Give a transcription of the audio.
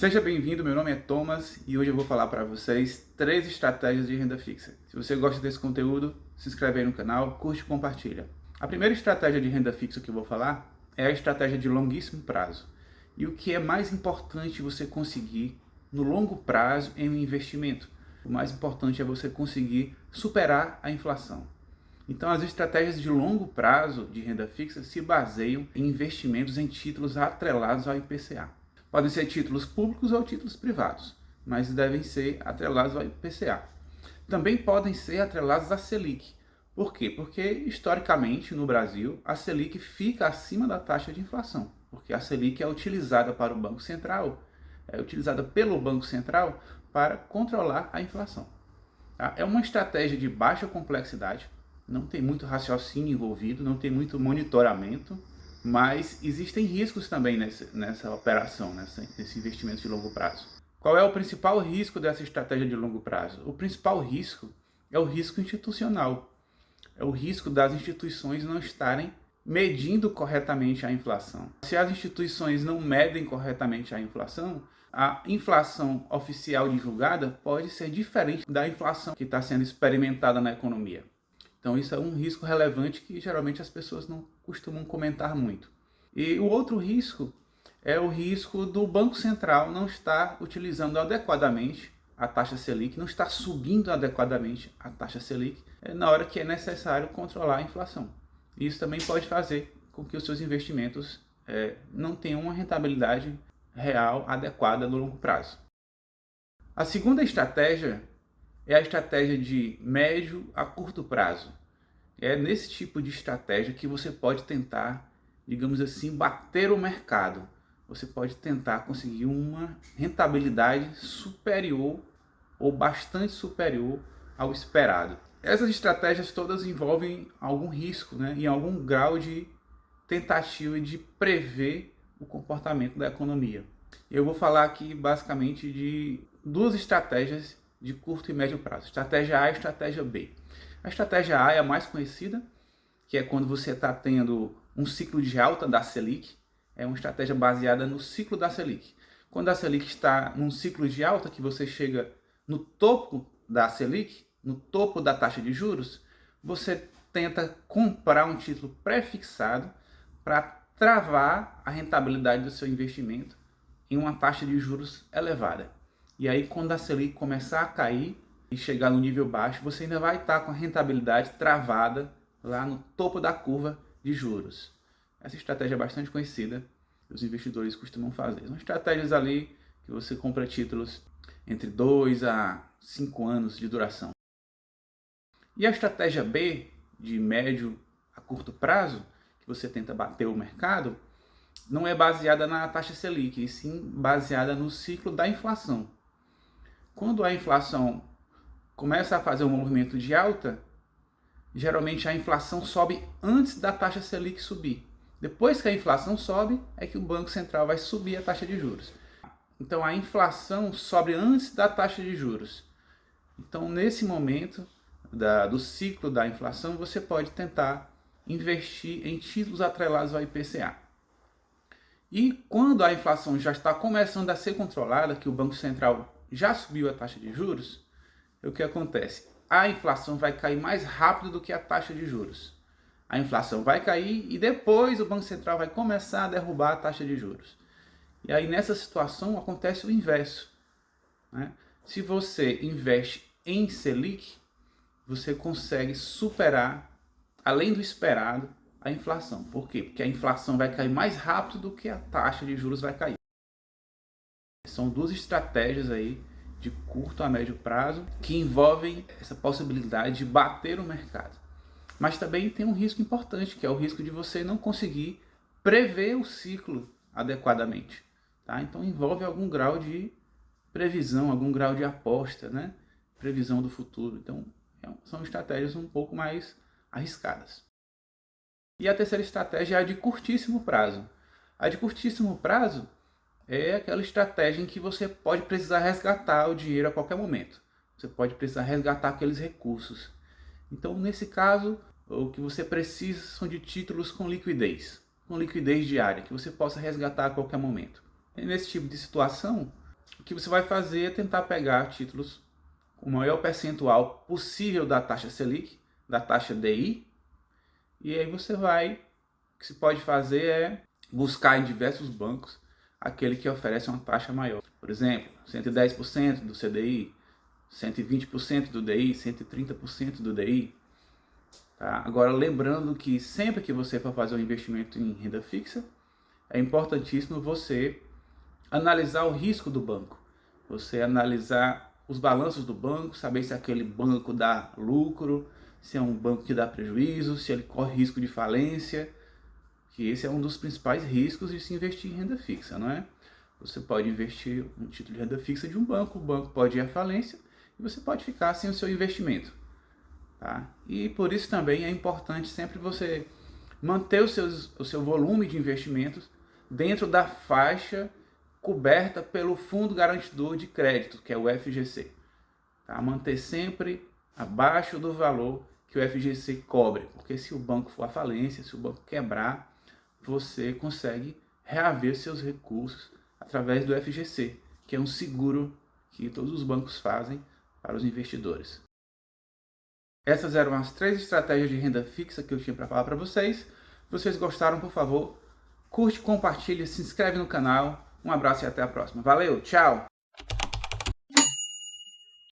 Seja bem-vindo, meu nome é Thomas e hoje eu vou falar para vocês 3 estratégias de renda fixa. Se você gosta desse conteúdo, se inscreve aí no canal, curte e compartilha. A primeira estratégia de renda fixa que eu vou falar é a estratégia de longuíssimo prazo. E o que é mais importante você conseguir no longo prazo em um investimento? O mais importante é você conseguir superar a inflação. Então, as estratégias de longo prazo de renda fixa se baseiam em investimentos em títulos atrelados ao IPCA. Podem ser títulos públicos ou títulos privados, mas devem ser atrelados ao IPCA. Também podem ser atrelados à Selic. Por quê? Porque, historicamente, no Brasil, a Selic fica acima da taxa de inflação, porque a Selic é utilizada para o Banco Central, é utilizada pelo Banco Central para controlar a inflação. Tá? É uma estratégia de baixa complexidade, não tem muito raciocínio envolvido, não tem muito monitoramento, mas existem riscos também nessa operação, nesse investimento de longo prazo. Qual é o principal risco dessa estratégia de longo prazo? O principal risco é o risco institucional. É o risco das instituições não estarem medindo corretamente a inflação. Se as instituições não medem corretamente a inflação oficial divulgada pode ser diferente da inflação que está sendo experimentada na economia. Então isso é um risco relevante que geralmente as pessoas não costumam comentar muito. E o outro risco é o risco do Banco Central não estar utilizando adequadamente a taxa Selic, não estar subindo adequadamente a taxa Selic na hora que é necessário controlar a inflação. Isso também pode fazer com que os seus investimentos não tenham uma rentabilidade real adequada no longo prazo. A segunda estratégia é a estratégia de médio a curto prazo. É nesse tipo de estratégia que você pode tentar, digamos assim, bater o mercado. Você pode tentar conseguir uma rentabilidade superior ou bastante superior ao esperado. Essas estratégias todas envolvem algum risco, e algum grau de tentativa de prever o comportamento da economia. Eu vou falar aqui basicamente de duas estratégias de curto e médio prazo. Estratégia A e estratégia B. A estratégia A é a mais conhecida, que é quando você está tendo um ciclo de alta da Selic. É uma estratégia baseada no ciclo da Selic. Quando a Selic está num ciclo de alta, que você chega no topo da Selic, no topo da taxa de juros, você tenta comprar um título pré-fixado para travar a rentabilidade do seu investimento em uma taxa de juros elevada. E aí, quando a Selic começar a cair e chegar no nível baixo, você ainda vai estar com a rentabilidade travada lá no topo da curva de juros. Essa estratégia é bastante conhecida, os investidores costumam fazer. São estratégias ali que você compra títulos entre 2 a 5 anos de duração. E a estratégia B, de médio a curto prazo, que você tenta bater o mercado, não é baseada na taxa Selic, e sim baseada no ciclo da inflação. Quando a inflação começa a fazer um movimento de alta, geralmente a inflação sobe antes da taxa Selic subir. Depois que a inflação sobe, é que o Banco Central vai subir a taxa de juros. Então a inflação sobe antes da taxa de juros. Então nesse momento do ciclo da inflação, você pode tentar investir em títulos atrelados ao IPCA. E quando a inflação já está começando a ser controlada, que o Banco Central já subiu a taxa de juros, o que acontece? A inflação vai cair mais rápido do que a taxa de juros. A inflação vai cair e depois o Banco Central vai começar a derrubar a taxa de juros. E aí nessa situação acontece o inverso. Se você investe em Selic, você consegue superar, além do esperado, a inflação. Por quê? Porque a inflação vai cair mais rápido do que a taxa de juros vai cair. São duas estratégias aí de curto a médio prazo que envolvem essa possibilidade de bater o mercado. Mas também tem um risco importante, que é o risco de você não conseguir prever o ciclo adequadamente. Tá? Então envolve algum grau de previsão, algum grau de aposta, previsão do futuro. Então são estratégias um pouco mais arriscadas. E a terceira estratégia é a de curtíssimo prazo. A de curtíssimo prazo é aquela estratégia em que você pode precisar resgatar o dinheiro a qualquer momento. Você pode precisar resgatar aqueles recursos. Então, nesse caso, o que você precisa são de títulos com liquidez diária, que você possa resgatar a qualquer momento. E nesse tipo de situação, o que você vai fazer é tentar pegar títulos com o maior percentual possível da taxa Selic, da taxa DI, e aí o que se pode fazer é buscar em diversos bancos aquele que oferece uma taxa maior. Por exemplo, 110% do CDI, 120% do DI, 130% do DI. Tá? Agora, lembrando que sempre que você for fazer um investimento em renda fixa, é importantíssimo você analisar o risco do banco. Você analisar os balanços do banco, saber se aquele banco dá lucro, se é um banco que dá prejuízo, se ele corre risco de falência, que esse é um dos principais riscos de se investir em renda fixa, não é? Você pode investir um título de renda fixa de um banco, o banco pode ir à falência e você pode ficar sem o seu investimento. Tá? E por isso também é importante sempre você manter o seu volume de investimentos dentro da faixa coberta pelo Fundo Garantidor de Crédito, que é o FGC. Tá? Manter sempre abaixo do valor que o FGC cobre, porque se o banco for à falência, se o banco quebrar, você consegue reaver seus recursos através do FGC, que é um seguro que todos os bancos fazem para os investidores. Essas eram as 3 estratégias de renda fixa que eu tinha para falar para vocês. Se vocês gostaram, por favor, curte, compartilha, se inscreve no canal. Um abraço e até a próxima. Valeu, tchau!